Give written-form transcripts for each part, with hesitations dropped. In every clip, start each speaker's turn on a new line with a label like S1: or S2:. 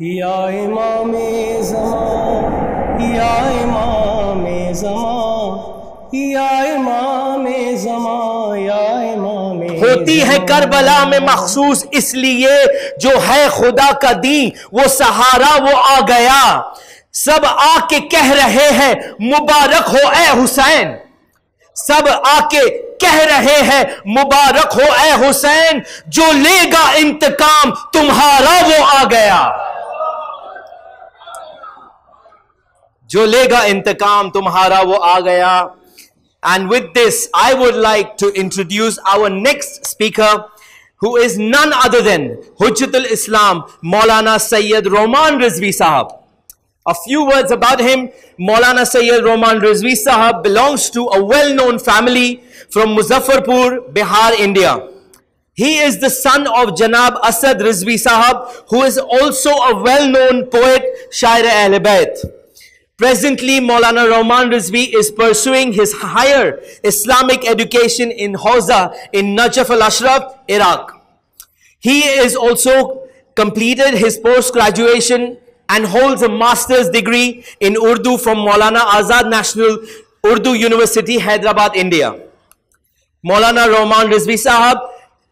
S1: یا امام زمان، یا امام زمان، یا امام زمان، یا امام
S2: ہوتی ہے کربلا میں مخصوص اس لیے جو ہے خدا کا دین وہ سہارا وہ آ گیا. سب آ کے کہہ رہے ہیں مبارک ہو اے حسین، سب آ کے کہہ رہے ہیں مبارک ہو اے حسین، جو لے گا انتقام تمہارا وہ آ گیا، جو لے گا انتقام تمہارا وہ آ گیا. And with this, I would like to introduce our next speaker, who is none other than Hujjatul Islam, Maulana Sayyid Roman Rizvi Sahab. A few words about him. Maulana Sayyid Roman Rizvi Sahab belongs to a well-known family from Muzaffarpur, Bihar, India. He is the son of Janab Asad Rizvi Sahab, who is also a well-known poet, Shair Ahl Bayt. Presently, Maulana Roman Rizvi is pursuing his higher Islamic education in Hawza in Najaf al-Ashraf, Iraq. He is also completed his post-graduation and holds a master's degree in Urdu from Maulana Azad National Urdu University, Hyderabad, India. Maulana Roman Rizvi Sahab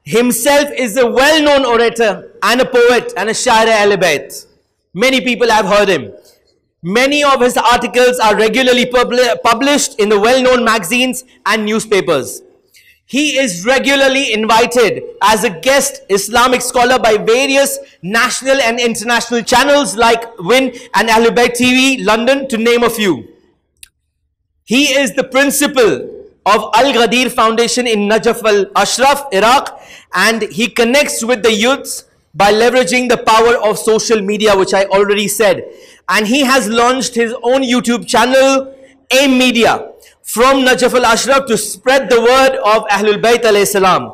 S2: himself is a well-known orator and a poet and a Shair Ahl Bayt. Many people have heard him. Many of his articles are regularly published in the well-known magazines and newspapers. He is regularly invited as a guest Islamic scholar by various national and international channels like Win and Ahl Bayt TV, London, to name a few. He is the principal of Al-Ghadir Foundation in Najaf al-Ashraf, Iraq, and he connects with the youths by leveraging the power of social media, which I already said. And he has launched his own YouTube channel, AIM Media, from Najaf al-Ashraf to spread the word of Ahlul Bayt alayhi salam.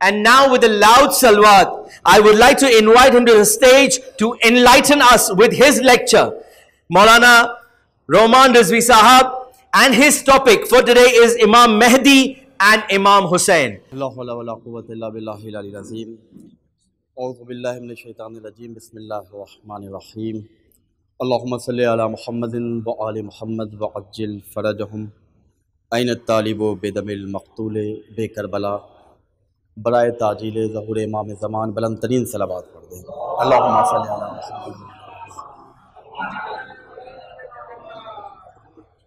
S2: And now with a loud salawat, I would like to invite him to the stage to enlighten us with his lecture. Maulana Roman Rizvi Sahab, and his topic for today is Imam Mehdi and Imam Hussain.
S3: La hawla wa la quwwata illa billahi al-aliyyil azim. A'udhu billahi minash shaitanir rajim. Bismillahir rahmanir rahim. Allahumma salli ala Muhammadin wa ali Muhammad wa ajil farajahum. Ayn at-talibu bidamil maqtul be Karbala. برائے تعجیل ظہور امام زمان بلند ترین صلوات پڑھ دیں. اللہم صلی علی محمد.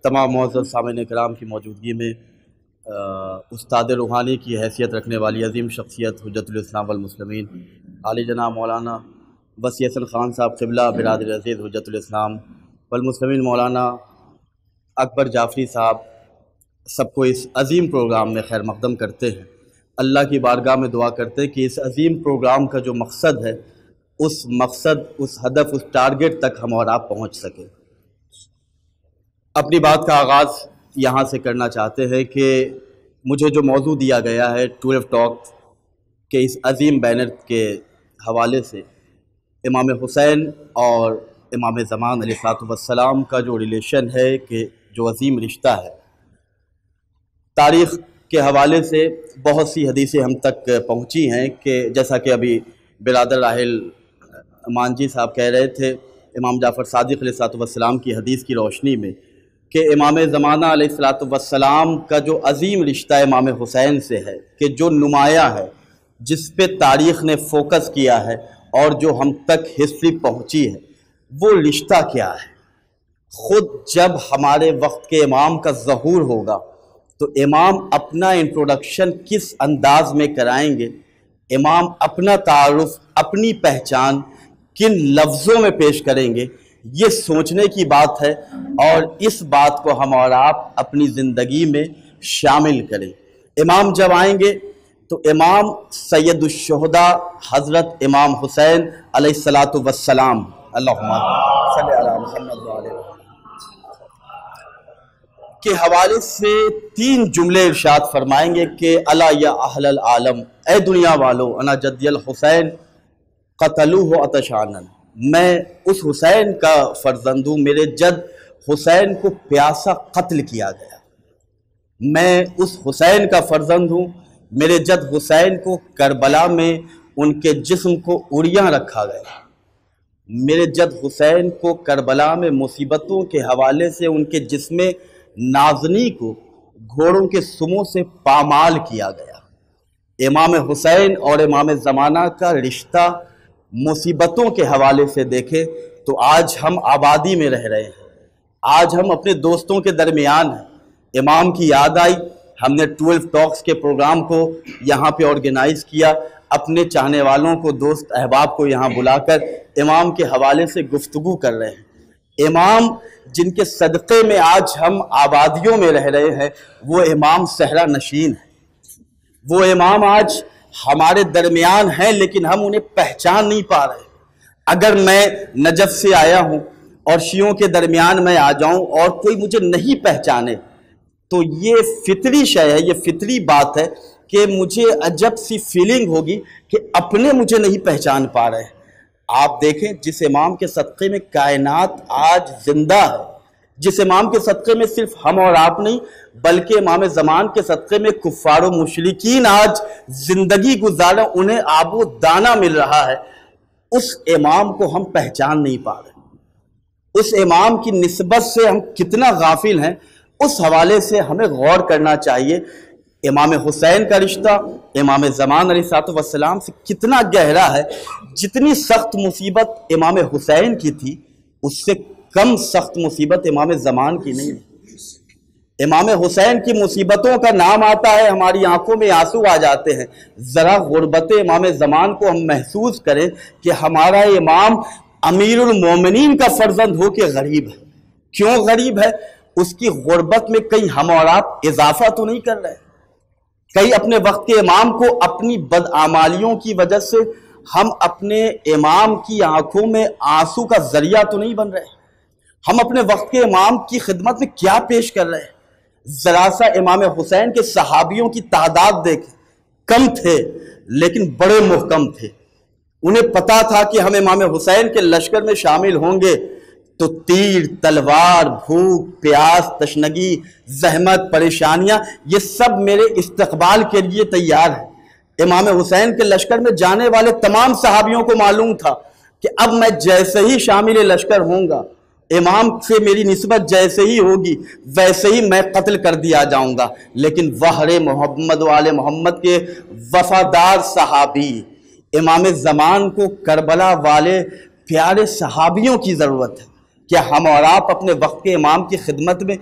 S3: تمام معزز سامعین کرام کی موجودگی میں استاد روحانی کی حیثیت رکھنے والی عظیم شخصیت حجت الاسلام والمسلمین عالی جناب مولانا وسیع حسن خان صاحب قبلہ برادر عزیز حجت الاسلام والمسلمین مولانا اکبر جعفری صاحب سب کو اس عظیم پروگرام میں خیر مقدم کرتے ہیں. اللہ کی بارگاہ میں دعا کرتے ہیں کہ اس عظیم پروگرام کا جو مقصد ہے اس مقصد، اس ہدف، اس ٹارگٹ تک ہم اور آپ پہنچ سکیں. اپنی بات کا آغاز یہاں سے کرنا چاہتے ہیں کہ مجھے جو موضوع دیا گیا ہے 12 ٹاک کے اس عظیم بینر کے حوالے سے امام حسین اور امام زمان علیہ السلام کا جو ریلیشن ہے، کہ جو عظیم رشتہ ہے، تاریخ کے حوالے سے بہت سی حدیثیں ہم تک پہنچی ہیں کہ جیسا کہ ابھی برادر راحل مانجی صاحب کہہ رہے تھے امام جعفر صادق علیہ السلام کی حدیث کی روشنی میں کہ امام زمانہ علیہ السلام کا جو عظیم رشتہ امام حسین سے ہے، کہ جو نمایاں ہے، جس پہ تاریخ نے فوکس کیا ہے اور جو ہم تک ہسٹری پہنچی ہے، وہ رشتہ کیا ہے. خود جب ہمارے وقت کے امام کا ظہور ہوگا تو امام اپنا انٹروڈکشن کس انداز میں کرائیں گے، امام اپنا تعارف، اپنی پہچان کن لفظوں میں پیش کریں گے، یہ سوچنے کی بات ہے اور اس بات کو ہم اور آپ اپنی زندگی میں شامل کریں. امام جب آئیں گے تو امام سید الشہداء حضرت امام حسین علیہ السلام اللہم صلی علی محمد وعلی کے حوالے سے 3 جملے ارشاد فرمائیں گے کہ الا یا اہل العالم، اے دنیا والو، انا جدی الحسین قتلوہ عطشانا، میں اس حسین کا فرزند ہوں، میرے جد حسین کو پیاسا قتل کیا گیا. میں اس حسین کا فرزند ہوں، میرے جد حسین کو کربلا میں ان کے جسم کو اڑیاں رکھا گیا. میرے جد حسین کو کربلا میں مصیبتوں کے حوالے سے ان کے جسم نازنی کو گھوڑوں کے سموں سے پامال کیا گیا۔ امام حسین اور امام زمانہ کا رشتہ مصیبتوں کے حوالے سے دیکھیں تو آج ہم آبادی میں رہ رہے ہیں، آج ہم اپنے دوستوں کے درمیان ہیں۔ امام کی یاد آئی، ہم نے 12 ٹاکس کے پروگرام کو یہاں پہ آرگنائز کیا، اپنے چاہنے والوں کو، دوست احباب کو یہاں بلا کر امام کے حوالے سے گفتگو کر رہے ہیں۔ امام جن کے صدقے میں آج ہم آبادیوں میں رہ رہے ہیں، وہ امام صحرا نشین ہیں، وہ امام آج ہمارے درمیان ہیں لیکن ہم انہیں پہچان نہیں پا رہے۔ اگر میں نجف سے آیا ہوں اور شیعوں کے درمیان میں آ جاؤں اور کوئی مجھے نہیں پہچانے تو یہ فطری شے ہے، یہ فطری بات ہے کہ مجھے عجب سی فیلنگ ہوگی کہ اپنے مجھے نہیں پہچان پا رہے۔ آپ دیکھیں جس امام کے صدقے میں کائنات آج زندہ ہے، جس امام کے صدقے میں صرف ہم اور آپ نہیں بلکہ امام زمان کے صدقے میں کفار و مشرکین آج زندگی گزارا، انہیں آب و دانہ مل رہا ہے، اس امام کو ہم پہچان نہیں پا رہے۔ اس امام کی نسبت سے ہم کتنا غافل ہیں، اس حوالے سے ہمیں غور کرنا چاہیے۔ امام حسین کا رشتہ امام زمان علیہ السلام سے کتنا گہرا ہے۔ جتنی سخت مصیبت امام حسین کی تھی اس سے کم سخت مصیبت امام زمان کی نہیں ہے۔ امام حسین کی مصیبتوں کا نام آتا ہے، ہماری آنکھوں میں آنسو آ جاتے ہیں۔ ذرا غربت امام زمان کو ہم محسوس کریں کہ ہمارا امام امیر المومنین کا فرزند ہو کے غریب ہے۔ کیوں غریب ہے؟ اس کی غربت میں کہیں ہم اور آپ اضافہ تو نہیں کر رہے، کہیں اپنے وقت کے امام کو اپنی بدعمالیوں کی وجہ سے ہم اپنے امام کی آنکھوں میں آنسو کا ذریعہ تو نہیں بن رہے۔ ہم اپنے وقت کے امام کی خدمت میں کیا پیش کر رہے ہیں؟ ذرا سا امام حسین کے صحابیوں کی تعداد دیکھیں، کم تھے لیکن بڑے محکم تھے۔ انہیں پتا تھا کہ ہم امام حسین کے لشکر میں شامل ہوں گے تو تیر، تلوار، بھوک، پیاس، تشنگی، زحمت، پریشانیاں، یہ سب میرے استقبال کے لیے تیار ہیں۔ امام حسین کے لشکر میں جانے والے تمام صحابیوں کو معلوم تھا کہ اب میں جیسے ہی شامل لشکر ہوں گا، امام سے میری نسبت جیسے ہی ہوگی ویسے ہی میں قتل کر دیا جاؤں گا۔ لیکن وحر محمد وآل محمد کے وفادار صحابی امام زمان کو کربلا والے پیارے صحابیوں کی ضرورت ہے۔ کیا ہم اور آپ اپنے وقت کے امام کی خدمت میں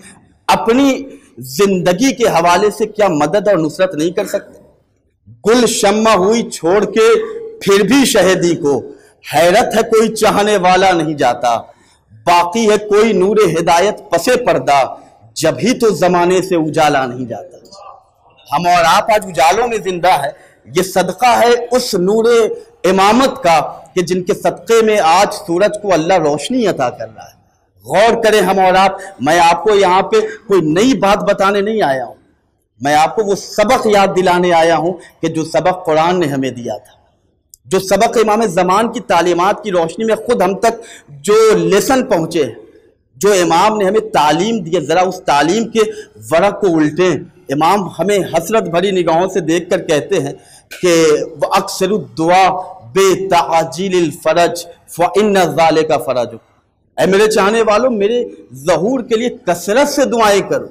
S3: اپنی زندگی کے حوالے سے کیا مدد اور نصرت نہیں کر سکتے؟ گل شمع ہوئی چھوڑ کے پھر بھی شہیدی کو، حیرت ہے کوئی چاہنے والا نہیں جاتا، باقی ہے کوئی نور ہدایت پسے پردہ، جب ہی تو زمانے سے اجالا نہیں جاتا۔ ہم اور آپ آج اجالوں میں زندہ ہے، یہ صدقہ ہے اس نور امامت کا کہ جن کے صدقے میں آج سورج کو اللہ روشنی عطا کر رہا ہے۔ غور کریں ہم اور آپ، میں آپ کو یہاں پہ کوئی نئی بات بتانے نہیں آیا ہوں، میں آپ کو وہ سبق یاد دلانے آیا ہوں کہ جو سبق قرآن نے ہمیں دیا تھا، جو سبق امام زمان کی تعلیمات کی روشنی میں خود ہم تک جو لیسن پہنچے، جو امام نے ہمیں تعلیم دی، ذرا اس تعلیم کے ورق کو الٹیں۔ امام ہمیں حسرت بھری نگاہوں سے دیکھ کر کہتے ہیں کہ وَأَكْثِرُ الدُّعَاء بِتَعْجِيلِ الْفَرَجِ فَإِنَّ ذَلِكَ فَرَجُ۔ اے میرے چاہنے والوں، میرے ظہور کے لیے کثرت سے دعائیں کرو،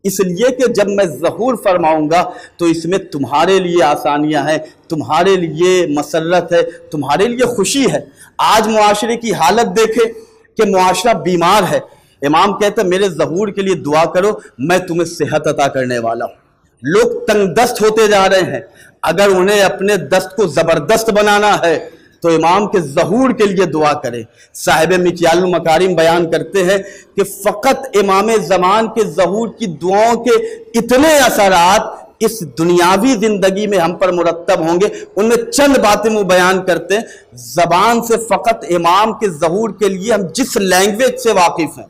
S3: اس لیے کہ جب میں ظہور فرماؤں گا تو اس میں تمہارے لیے آسانیاں ہیں، تمہارے لیے مسرت ہے، تمہارے لیے خوشی ہے۔ آج معاشرے کی حالت دیکھیں کہ معاشرہ بیمار ہے، امام کہتا ہے میرے ظہور کے لیے دعا کرو، میں تمہیں صحت عطا کرنے والا ہوں۔ لوگ تنگ دست ہوتے جا رہے ہیں، اگر انہیں اپنے دست کو زبردست بنانا ہے تو امام کے ظہور کے لیے دعا کریں۔ صاحب مکیال المکارم بیان کرتے ہیں کہ فقط امام زمان کے ظہور کی دعاؤں کے اتنے اثرات اس دنیاوی زندگی میں ہم پر مرتب ہوں گے، ان میں چند باتیں وہ بیان کرتے ہیں۔ زبان سے فقط امام کے ظہور کے لیے ہم جس لینگویج سے واقف ہیں،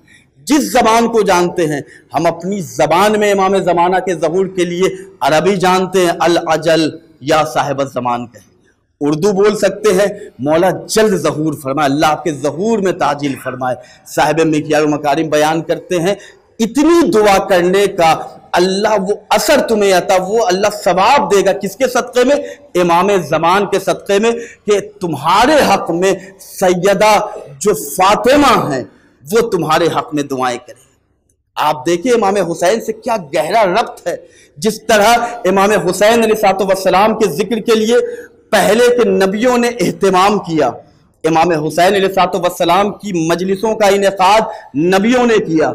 S3: جس زبان کو جانتے ہیں، ہم اپنی زبان میں امام زمانہ کے ظہور کے لیے عربی جانتے ہیں، العجل یا صاحب الزمان کہیں، اردو بول سکتے ہیں، مولا جلد ظہور فرمائے، اللہ آپ کے ظہور میں تعجیل فرمائے۔ صاحب مکیال المکارم بیان کرتے ہیں اتنی دعا کرنے کا اللہ وہ اثر تمہیں عطا، وہ اللہ ثواب دے گا کس کے صدقے میں؟ امام زمان کے صدقے میں، کہ تمہارے حق میں سیدہ جو فاطمہ ہیں وہ تمہارے حق میں دعائیں کریں۔ آپ دیکھیں امام حسین سے کیا گہرا ربط ہے، جس طرح امام حسین علیہ السلام کے ذکر کے لیے پہلے کے نبیوں نے اہتمام کیا، امام حسین علیہ السلام کی مجلسوں کا انعقاد نبیوں نے کیا،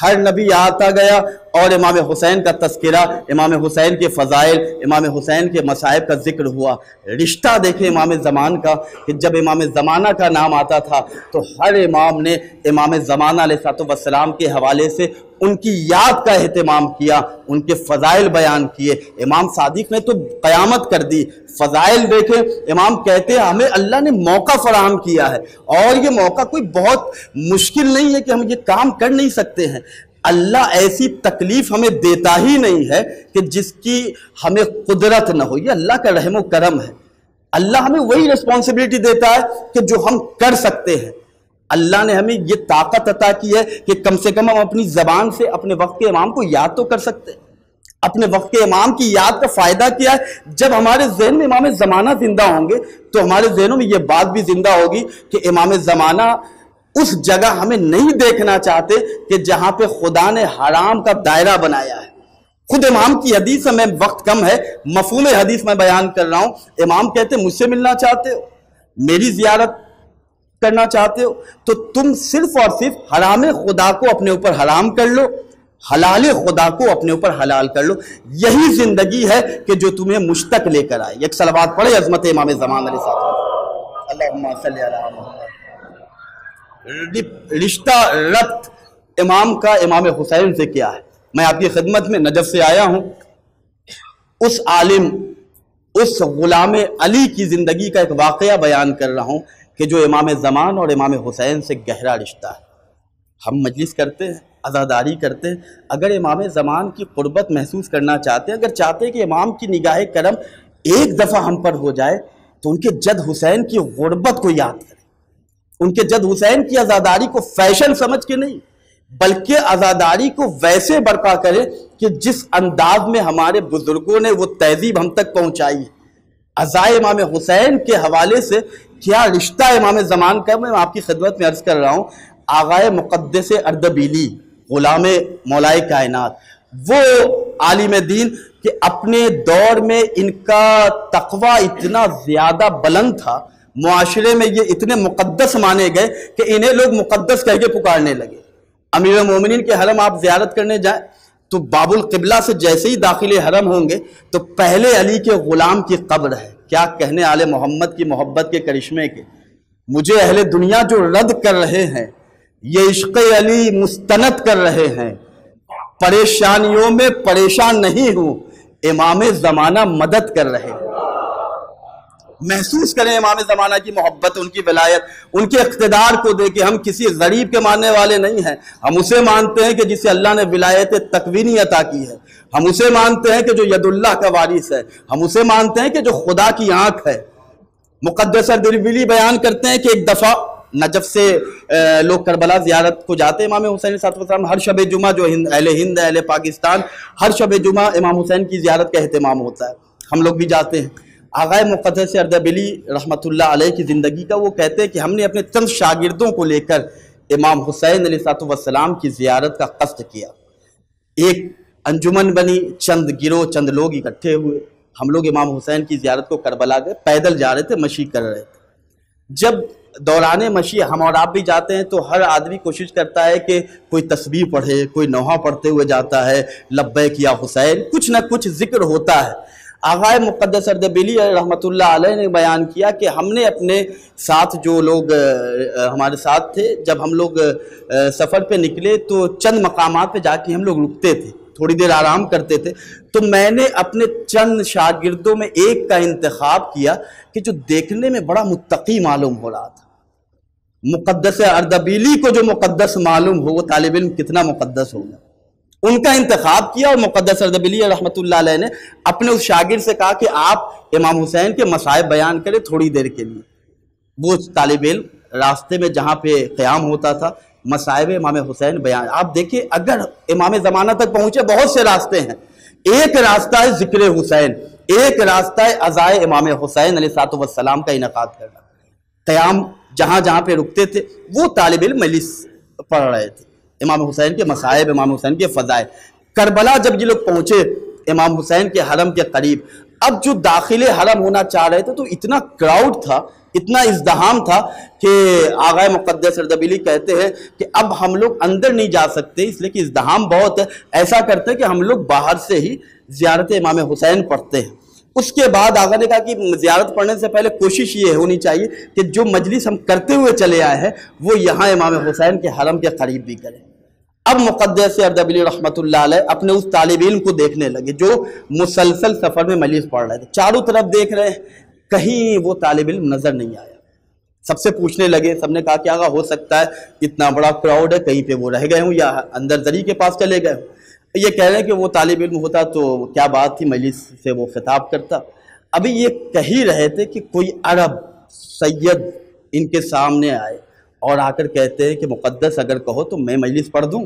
S3: ہر نبی آتا گیا اور امام حسین کا تذکرہ، امام حسین کے فضائل، امام حسین کے مصائب کا ذکر ہوا۔ رشتہ دیکھیں امام زمان کا، کہ جب امام زمانہ کا نام آتا تھا تو ہر امام نے امام زمانہ علیہ السلام کے حوالے سے ان کی یاد کا اہتمام کیا، ان کے فضائل بیان کیے۔ امام صادق نے تو قیامت کر دی، فضائل دیکھیں، امام کہتے ہیں ہمیں اللہ نے موقع فراہم کیا ہے، اور یہ موقع کوئی بہت مشکل نہیں ہے کہ ہم یہ کام کر نہیں سکتے ہیں۔ اللہ ایسی تکلیف ہمیں دیتا ہی نہیں ہے کہ جس کی ہمیں قدرت نہ ہو، یہ اللہ کا رحم و کرم ہے۔ اللہ ہمیں وہی ریسپانسبلٹی دیتا ہے کہ جو ہم کر سکتے ہیں۔ اللہ نے ہمیں یہ طاقت عطا کی ہے کہ کم سے کم ہم اپنی زبان سے اپنے وقت کے امام کو یاد تو کر سکتے ہیں۔ اپنے وقت کے امام کی یاد کا فائدہ کیا ہے؟ جب ہمارے ذہن میں امام زمانہ زندہ ہوں گے تو ہمارے ذہنوں میں یہ بات بھی زندہ ہوگی کہ امام زمانہ اس جگہ ہمیں نہیں دیکھنا چاہتے کہ جہاں پہ خدا نے حرام کا دائرہ بنایا ہے۔ خود امام کی حدیث میں وقت کم ہے، مفہوم حدیث میں بیان کر رہا ہوں۔ امام کہتے ہیں مجھ سے ملنا چاہتے ہو، میری زیارت کرنا چاہتے ہو تو تم صرف اور صرف حرام خدا کو اپنے اوپر حرام کر لو، حلال خدا کو اپنے اوپر حلال کر لو۔ یہی زندگی ہے کہ جو تمہیں مجھ تک لے کر آئے۔ ایک صلوات پڑھے عظمت امام زمان علیہ السلام۔ اللہم صلی علی محمد۔ رشتہ ربط امام کا امام حسین سے کیا ہے؟ میں آپ کی خدمت میں نجف سے آیا ہوں، اس عالم، اس غلام علی کی زندگی کا ایک واقعہ بیان کر رہا ہوں کہ جو امام زمان اور امام حسین سے گہرا رشتہ ہے۔ ہم مجلس کرتے ہیں، عزاداری کرتے ہیں، اگر امام زمان کی قربت محسوس کرنا چاہتے ہیں، اگر چاہتے ہیں کہ امام کی نگاہ کرم ایک دفعہ ہم پر ہو جائے تو ان کے جد حسین کی غربت کو یاد کریں، ان کے جد حسین کی عزاداری کو فیشن سمجھ کے نہیں بلکہ عزاداری کو ویسے برپا کریں کہ جس انداز میں ہمارے بزرگوں نے وہ تہذیب ہم تک پہنچائی ہے۔ عزائے امام حسین کے حوالے سے کیا رشتہ امام زمان کا، میں آپ کی خدمت میں عرض کر رہا ہوں۔ آغائے مقدس اردبیلی، غلام مولائے کائنات، وہ عالم دین کہ اپنے دور میں ان کا تقوی اتنا زیادہ بلند تھا، معاشرے میں یہ اتنے مقدس مانے گئے کہ انہیں لوگ مقدس کہہ کے پکارنے لگے۔ امیر المومنین کے حرم آپ زیارت کرنے جائیں تو باب القبلہ سے جیسے ہی داخل حرم ہوں گے تو پہلے علی کے غلام کی قبر ہے۔ کیا کہنے آل محمد کی محبت کے کرشمے کے۔ مجھے اہل دنیا جو رد کر رہے ہیں، یہ عشق علی مستند کر رہے ہیں، پریشانیوں میں پریشان نہیں ہوں، امام زمانہ مدد کر رہے ہیں۔ محسوس کریں امام زمانہ کی محبت، ان کی ولایت، ان کے اقتدار کو دے کے ہم کسی غریب کے ماننے والے نہیں ہیں، ہم اسے مانتے ہیں کہ جسے اللہ نے ولایت تکوینی عطا کی ہے، ہم اسے مانتے ہیں کہ جو ید اللہ کا وارث ہے، ہم اسے مانتے ہیں کہ جو خدا کی آنکھ ہے۔ مقدس اردبیلی بیان کرتے ہیں کہ ایک دفعہ نجف سے لوگ کربلا زیارت کو جاتے ہیں، امام حسین صلی اللہ علیہ وسلم ہر شب جمعہ، جو اہل ہند ہے، اہل پاکستان، ہر شب جمعہ امام حسین کی زیارت کا اہتمام ہوتا ہے، ہم لوگ بھی جاتے ہیں۔ آغائے مقدس اردبیلی رحمۃ اللہ علیہ کی زندگی کا وہ کہتے ہیں کہ ہم نے اپنے چند شاگردوں کو لے کر امام حسین علیہ السلام کی زیارت کا قصد کیا۔ ایک انجمن بنی، چند گروہ، چند لوگ اکٹھے ہوئے، ہم لوگ امام حسین کی زیارت کو کربلا گئے، پیدل جا رہے تھے، مشی کر رہے تھے۔ جب دوران مشی ہم اور آپ بھی جاتے ہیں تو ہر آدمی کوشش کرتا ہے کہ کوئی تسبیح پڑھے، کوئی نوحہ پڑھتے ہوئے جاتا ہے، لبیک یا حسین، کچھ نہ کچھ ذکر ہوتا ہے۔ آغائے مقدس اردبیلی رحمۃ اللہ علیہ نے بیان کیا کہ ہم نے اپنے ساتھ جو لوگ ہمارے ساتھ تھے، جب ہم لوگ سفر پہ نکلے تو چند مقامات پہ جا کے ہم لوگ رکتے تھے، تھوڑی دیر آرام کرتے تھے، تو میں نے اپنے چند شاگردوں میں ایک کا انتخاب کیا کہ جو دیکھنے میں بڑا متقی معلوم ہو رہا تھا۔ مقدس اردبیلی کو جو مقدس معلوم ہو، وہ طالب علم کتنا مقدس ہوگا، ان کا انتخاب کیا۔ اور مقدس اردبیلی رحمۃ اللہ علیہ نے اپنے اس شاگرد سے کہا کہ آپ امام حسین کے مصائب بیان کریں تھوڑی دیر کے لیے۔ وہ طالب علم راستے میں جہاں پہ قیام ہوتا تھا مصائب امام حسین بیان. آپ دیکھیں اگر امام زمانہ تک پہنچے بہت سے راستے ہیں. ایک راستہ ہے ذکر حسین، ایک راستہ ہے عزائے امام حسین علیہ السلام کا انعقاد کرنا. قیام جہاں جہاں پہ رکتے تھے وہ طالب علم مجلس پڑھ رہے تھے، امام حسین کے مصائب، امام حسین کے فضائل. کربلا جب یہ لوگ پہنچے امام حسین کے حرم کے قریب، اب جو داخل حرم ہونا چاہ رہے تھے تو اتنا کراؤڈ تھا، اتنا ازدحام تھا کہ آغا مقدس اردبیلی کہتے ہیں کہ اب ہم لوگ اندر نہیں جا سکتے اس لیے کہ ازدحام بہت ہے. ایسا کرتے کہ ہم لوگ باہر سے ہی زیارت امام حسین پڑھتے ہیں. اس کے بعد آغا نے کہا کہ زیارت پڑھنے سے پہلے کوشش یہ ہونی چاہیے کہ جو مجلس ہم کرتے ہوئے چلے آئے ہیں وہ یہاں امام حسین کے حرم کے قریب بھی کریں. اب مقدس اردبیلی رحمۃ اللہ علیہ اپنے اس طالب علم کو دیکھنے لگے جو مسلسل سفر میں مجلس پڑھ رہے تھے. چاروں طرف دیکھ رہے ہیں، کہیں وہ طالب علم نظر نہیں آیا. سب سے پوچھنے لگے، سب نے کہا کہ آغا ہو سکتا ہے اتنا بڑا کراؤڈ ہے کہیں پہ وہ رہ گئے ہوں یا اندر زری کے پاس چلے گئے ہوں. یہ کہہ رہے ہیں کہ وہ طالب علم ہوتا تو کیا بات تھی، مجلس سے وہ خطاب کرتا. ابھی یہ کہہ ہی رہے تھے کہ کوئی عرب سید ان کے سامنے آئے اور آ کر کہتے ہیں کہ مقدس اگر کہو تو میں مجلس پڑھ دوں.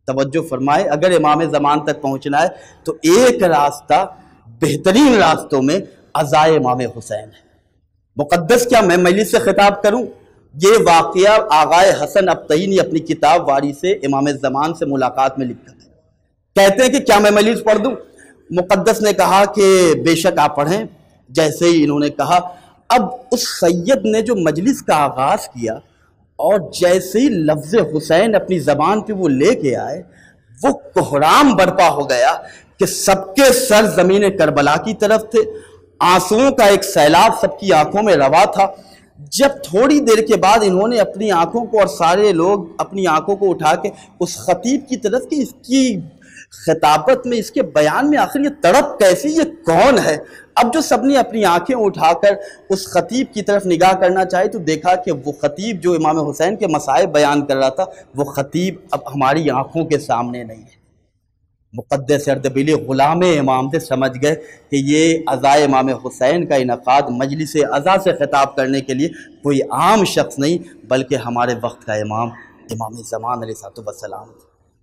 S3: توجہ فرمائے، اگر امام زمان تک پہنچنا ہے تو ایک راستہ بہترین راستوں میں عزائے امام حسین ہے. مقدس کیا میں مجلس سے خطاب کروں؟ یہ واقعہ آغائے حسن ابتئی نے اپنی کتاب وارث امام زمان سے ملاقات میں لکھا ہے. کہتے ہیں کہ کیا میں مجلس پڑھ دوں؟ مقدس نے کہا کہ بے شک آپ پڑھیں. جیسے ہی انہوں نے کہا، اب اس سید نے جو مجلس کا آغاز کیا اور جیسے ہی لفظ حسین اپنی زبان پہ وہ لے کے آئے، وہ کوہرام برپا ہو گیا کہ سب کے سر زمین کربلا کی طرف تھے. آنسوؤں کا ایک سیلاب سب کی آنکھوں میں روا تھا. جب تھوڑی دیر کے بعد انہوں نے اپنی آنکھوں کو اور سارے لوگ اپنی آنکھوں کو اٹھا کے اس خطیب کی طرف کہ اس کی خطابت میں، اس کے بیان میں آخر یہ تڑپ کیسی، یہ کون ہے. اب جو سب نے اپنی آنکھیں اٹھا کر اس خطیب کی طرف نگاہ کرنا چاہے تو دیکھا کہ وہ خطیب جو امام حسین کے مصائب بیان کر رہا تھا وہ خطیب اب ہماری آنکھوں کے سامنے نہیں ہے. مقدس اردبیلی غلام امام سے سمجھ گئے کہ یہ عزائے امام حسین کا انعقاد مجلس عزا سے خطاب کرنے کے لیے کوئی عام شخص نہیں بلکہ ہمارے وقت کا امام زمان علیہ السلام.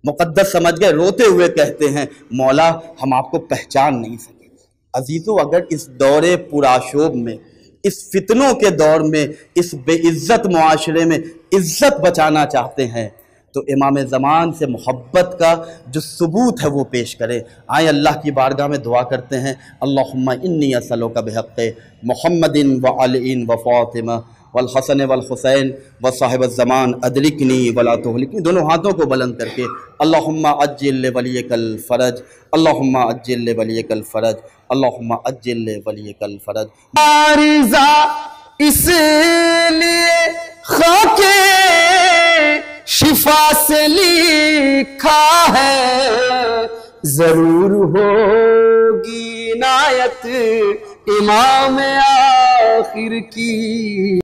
S3: مقدس سمجھ گئے، روتے ہوئے کہتے ہیں مولا ہم آپ کو پہچان نہیں سکے. عزیزو، اگر اس دور پرآشوب میں، اس فتنوں کے دور میں، اس بے عزت معاشرے میں عزت بچانا چاہتے ہیں تو امام زمان سے محبت کا جو ثبوت ہے وہ پیش کرے. آئیں اللہ کی بارگاہ میں دعا کرتے ہیں. اللہم انی اسألک بحق محمد وعلی و فاطمہ والحسن والحسین وصاحب الزمان ادرکنی ولا تہلکنی. دونوں ہاتھوں کو بلند کر کے اللہم عجل لولیک الفرج، اللہم عجل لولیک الفرج، اللہم عجل لولیک الفرج.
S1: عارضہ اس لیے خاک شفا سے لکھا ہے، ضرور ہوگی عنایت امام آخر کی.